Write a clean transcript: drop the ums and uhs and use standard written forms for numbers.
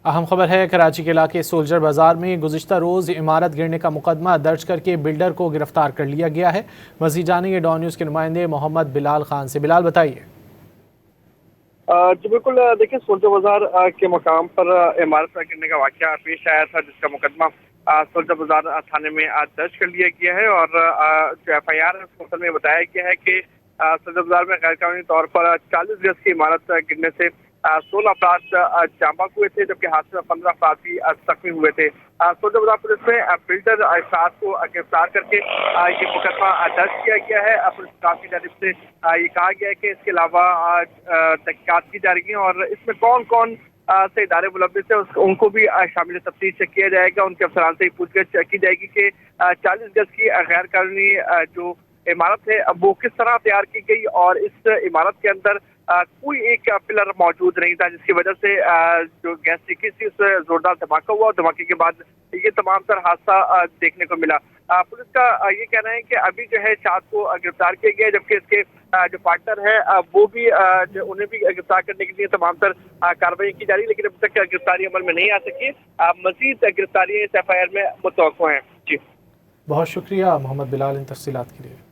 अहम खबर है, कराची के इलाके सोल्जर बाजार में गुज़िश्ता रोज़ इमारत गिरने का मुकदमा दर्ज करके बिल्डर को गिरफ्तार कर लिया गया है। मज़ीद जानेंगे डॉन न्यूज़ के नुमाइंदे मोहम्मद बिलाल खान से। बिलाल बताइए। जी बिल्कुल, देखिए सोल्जर बाजार के मकाम पर इमारत गिरने का वाक़या पेश आया था, जिसका मुकदमा सोल्जर बाजार थाने में आज दर्ज कर लिया गया है। और जो FIR है उसमें में बताया गया है कि सोल्जर बाजार में गैर कानूनी तौर पर 40 गज की इमारत गिरने से 16 अफराद जाँ बाग हुए थे, जबकि हादसे में 15 अफराद भी जख्मी हुए थे। सोल्जर बाजार पुलिस ने बिल्डर इरशाद को गिरफ्तार करके ये मुकदमा दर्ज किया गया है। पुलिस स्टाफ की जानिब से ये कहा गया है कि इसके अलावा तहकीकात की जा रही है और इसमें कौन कौन से इदारे मुलव्विस है उनको भी शामिल तफ्तीश किया जाएगा। उनके अफसरान से पूछताछ की जाएगी कि 40 गज की गैर कानूनी जो इमारत है अब वो किस तरह तैयार की गई और इस इमारत के अंदर कोई एक पिलर मौजूद नहीं था, जिसकी वजह से जो गैस लीकेज थी उससे जोरदार धमाका हुआ और धमाके के बाद ये तमाम तर हादसा देखने को मिला। पुलिस का ये कहना है कि अभी जो है शाद को गिरफ्तार किया गया है, जबकि इसके जो पार्टनर है वो भी उन्हें भी गिरफ्तार करने के लिए तमाम तर कार्रवाई की जा रही है, लेकिन अभी तक गिरफ्तारी अमल में नहीं आ सकी। मजीद गिरफ्तारी इस FIR में मुतवक्को है। जी बहुत शुक्रिया मोहम्मद बिलाल इन तफसीलात के लिए।